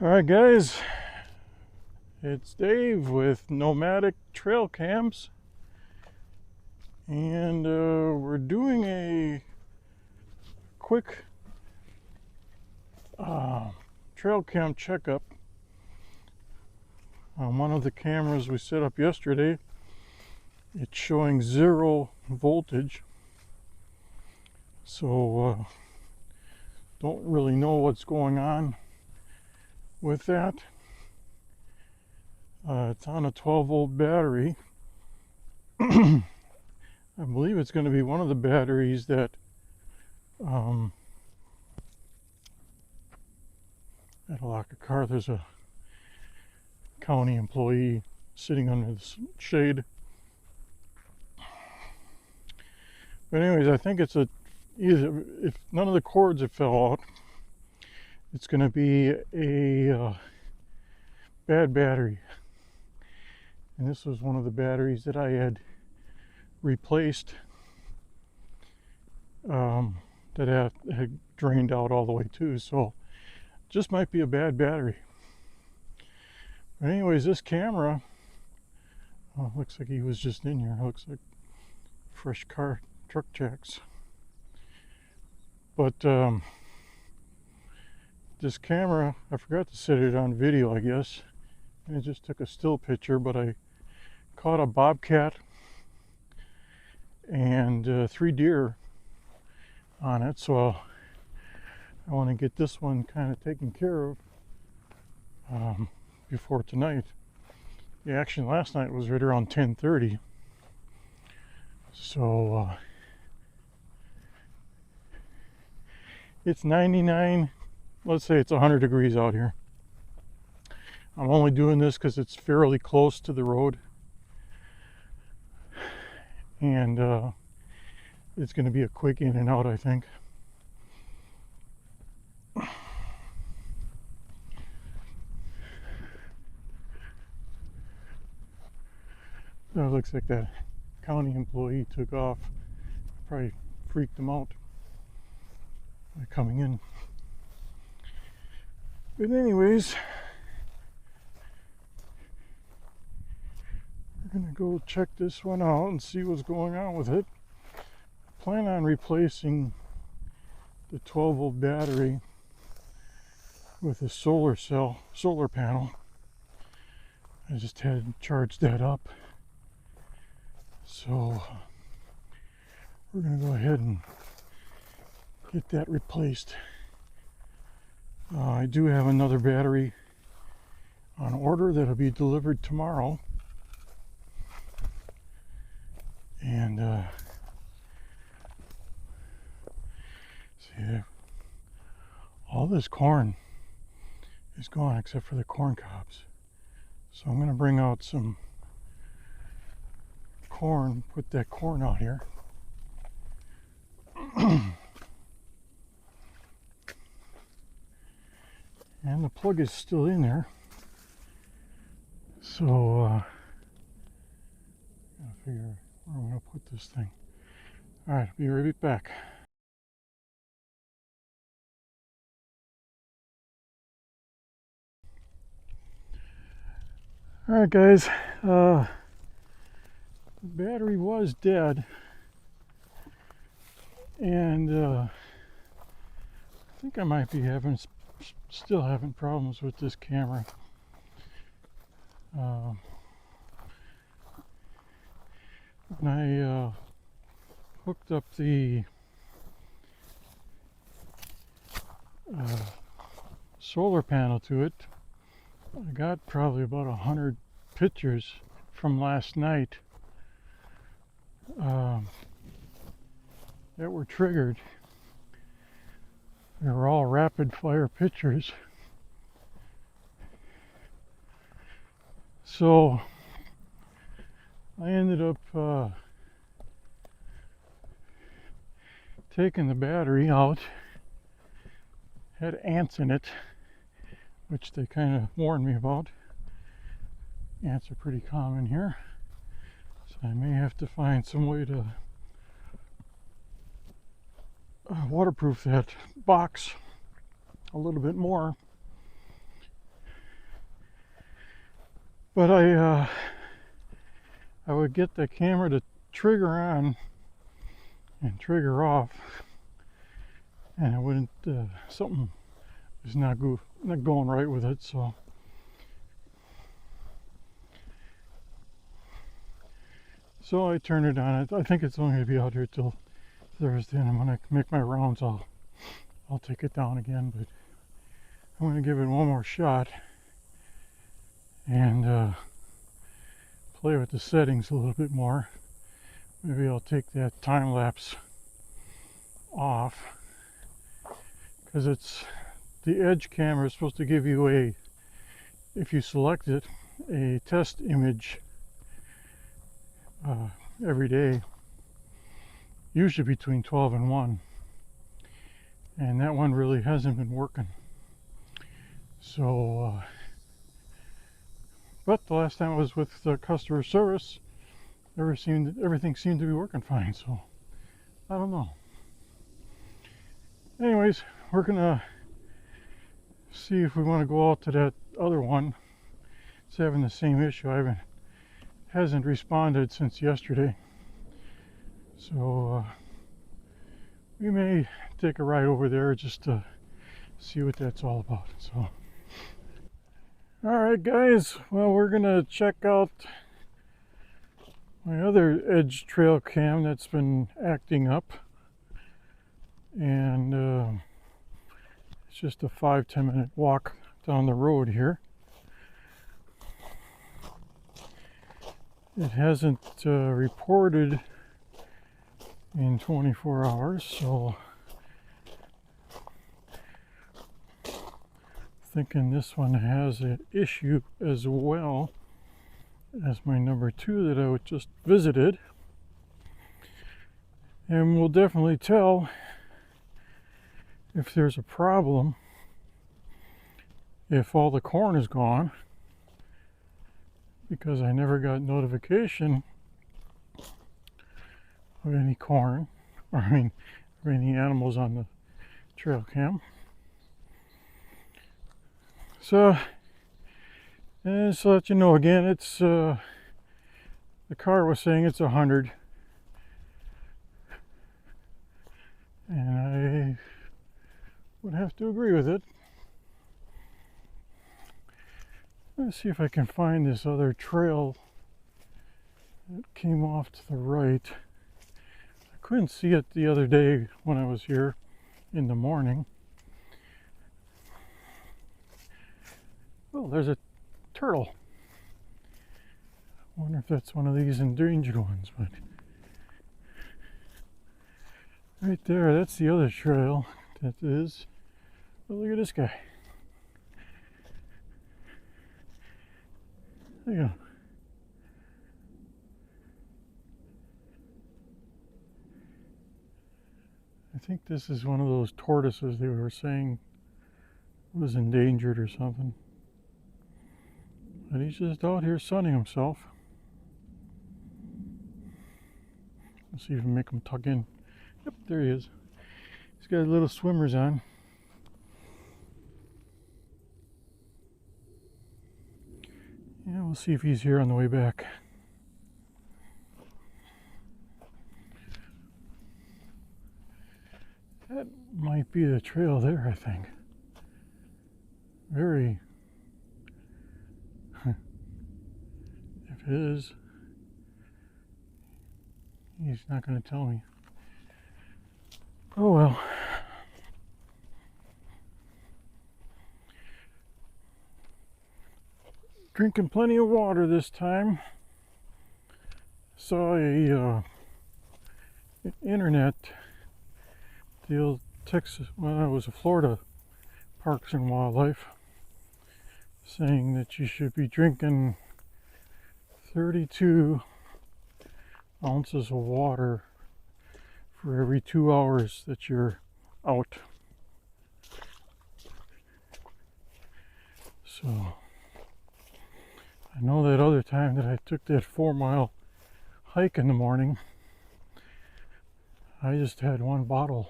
Alright guys, it's Dave with Nomadic Trail Cams, and we're doing a quick trail cam checkup on one of the cameras we set up yesterday. It's showing 0 voltage, so don't really know what's going on with that. It's on a 12-volt battery. I believe it's going to be one of the batteries that at a locker car. There's a county employee sitting under the shade. But anyways, I think it's either, if none of the cords have fell out, it's going to be a bad battery. And this was one of the batteries that I had replaced, that had drained out all the way too. So just might be a bad battery. But anyways, this camera, looks like he was just in here. Looks like fresh truck checks. But this camera, I forgot to set it on video, I guess, and it just took a still picture, but I caught a bobcat and 3 deer on it, so I want to get this one kind of taken care of before tonight. The action last night was right around 10:30, so it's 99, let's say it's 100 degrees out here. I'm only doing this because it's fairly close to the road, and it's going to be a quick in and out, I think. So it looks like that county employee took off. Probably freaked them out by coming in. But anyways, we're gonna go check this one out and see what's going on with it. I plan on replacing the 12-volt battery with a solar panel. I just had charged that up. So we're going to go ahead and get that replaced. I do have another battery on order that'll be delivered tomorrow. And see, all this corn is gone except for the corn cobs. So I'm going to bring out some corn, put that corn out here. And the plug is still in there. So I gotta figure where I'm gonna put this thing. Alright, be right back. Alright guys, the battery was dead, and I think I might be still having problems with this camera. When I hooked up the solar panel to it, I got probably about 100 pictures from last night that were triggered. They were all rapid fire pictures. So I ended up taking the battery out. Had ants in it, which they kind of warned me about. Ants are pretty common here, so I may have to find some way to waterproof that box a little bit more. But I would get the camera to trigger on and trigger off, and it wouldn't. Something is not going right with it. So I turned it on. I think it's only going to be out here till Thursday, and when I make my rounds, I'll take it down again. But I'm going to give it one more shot and play with the settings a little bit more. Maybe I'll take that time lapse off, because it's the Edge camera is supposed to give you a, if you select it, a test image every day, usually between 12 and 1, and that one really hasn't been working. So but the last time I was with the customer service, everything seemed to be working fine. So I don't know. Anyways, we're gonna see if we want to go out to that other one. It's having the same issue. Hasn't responded since yesterday. So we may take a ride over there just to see what that's all about. So, all right, guys. Well, we're gonna check out my other Edge trail cam that's been acting up, and it's just a 5-10 minute walk down the road here. It hasn't reported in 24 hours, so thinking this one has an issue as well as my number 2 that I just visited. And we'll definitely tell if there's a problem if all the corn is gone, because I never got notification of any corn, or of any animals on the trail cam. So, and just to let you know again, it's the car was saying it's 100, and I would have to agree with it. Let's see if I can find this other trail that came off to the right. I couldn't see it the other day when I was here in the morning. Oh, there's a turtle. I wonder if that's one of these endangered ones, but right there, that's the other trail that is. Oh, look at this guy. There you go. I think this is one of those tortoises they were saying was endangered or something. But he's just out here sunning himself. Let's see if we can make him tuck in. Yep, there he is. He's got little swimmers on. Yeah, we'll see if he's here on the way back. That might be the trail there, I think. Very. If it is, he's not going to tell me. Oh well. Drinking plenty of water this time. Saw a internet deal, Texas, well, it was a Florida Parks and Wildlife, saying that you should be drinking 32 ounces of water for every 2 hours that you're out. So I know that other time that I took that 4-mile hike in the morning, I just had 1 bottle,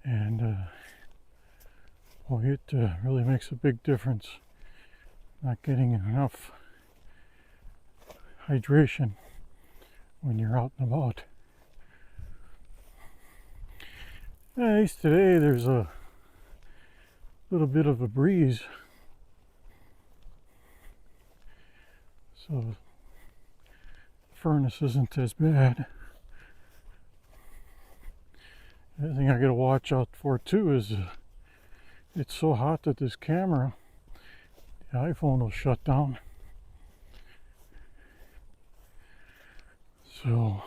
and boy, it really makes a big difference. not getting enough hydration when you're out and about. At least today there's a little bit of a breeze, so the furnace isn't as bad. The other thing I gotta watch out for too is it's so hot that this camera, the iPhone, will shut down. So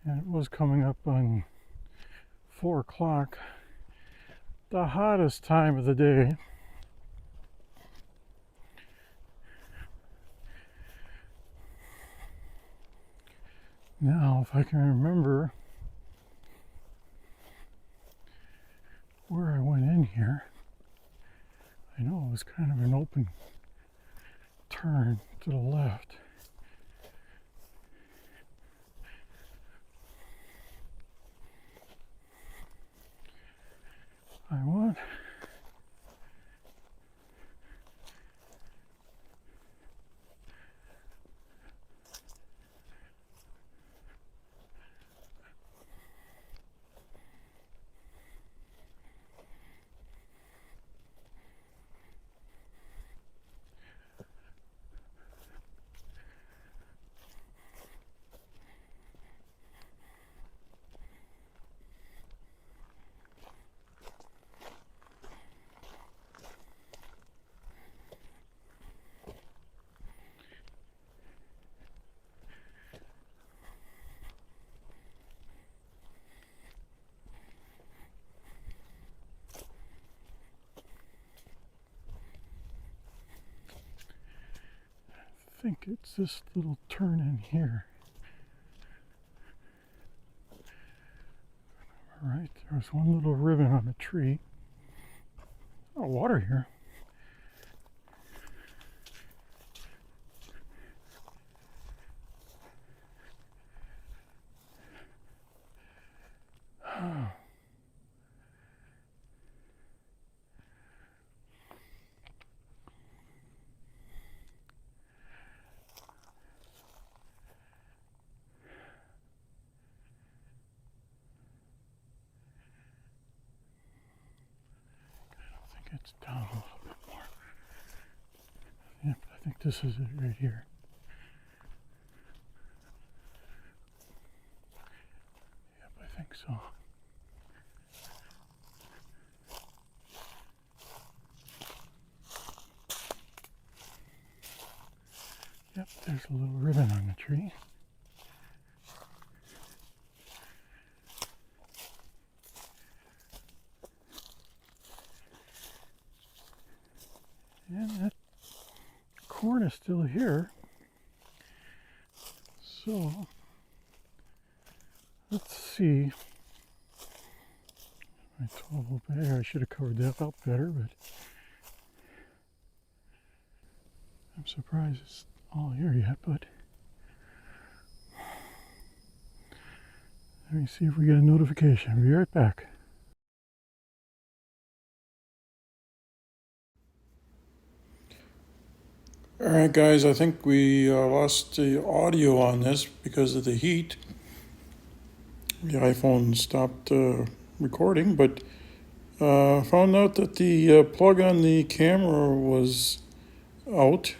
and it was coming up on 4 o'clock, the hottest time of the day. Now, if I can remember where I went in here, I know it was kind of an open turn to the left. I want I think it's this little turn in here. All right, there's one little ribbon on the tree. Oh, water here. It's down a little bit more. Yep, I think this is it right here. Yep, I think so. Yep, there's a little ribbon on the tree. And that corn is still here. So let's see. My 12-volt battery, I should have covered that up better, but I'm surprised it's all here yet. But let me see if we get a notification. I'll be right back. Alright guys, I think we lost the audio on this because of the heat. The iPhone stopped recording, but found out that the plug on the camera was out.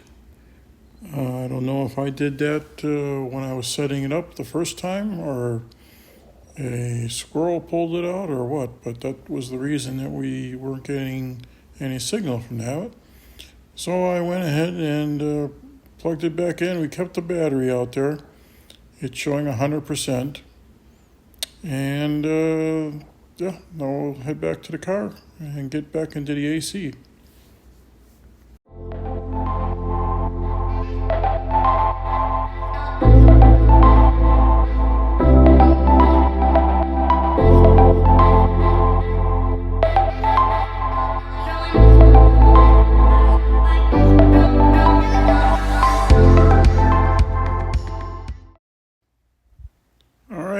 I don't know if I did that when I was setting it up the first time, or a squirrel pulled it out, or what, but that was the reason that we weren't getting any signal from that. So I went ahead and plugged it back in. We kept the battery out there. It's showing 100%. And yeah, now we'll head back to the car and get back into the AC.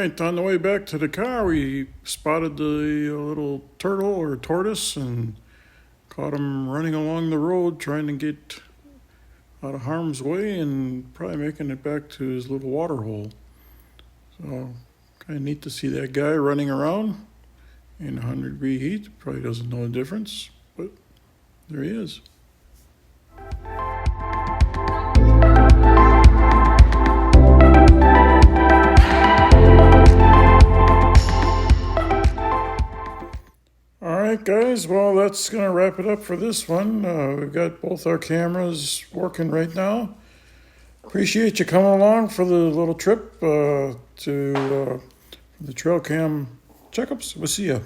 right, on the way back to the car, we spotted the little turtle or tortoise and caught him running along the road trying to get out of harm's way and probably making it back to his little water hole. So kind of neat to see that guy running around in 100-degree heat. Probably doesn't know the difference, but there he is. Alright guys, well that's going to wrap it up for this one. We've got both our cameras working right now. Appreciate you coming along for the little trip to the trail cam checkups. We'll see ya.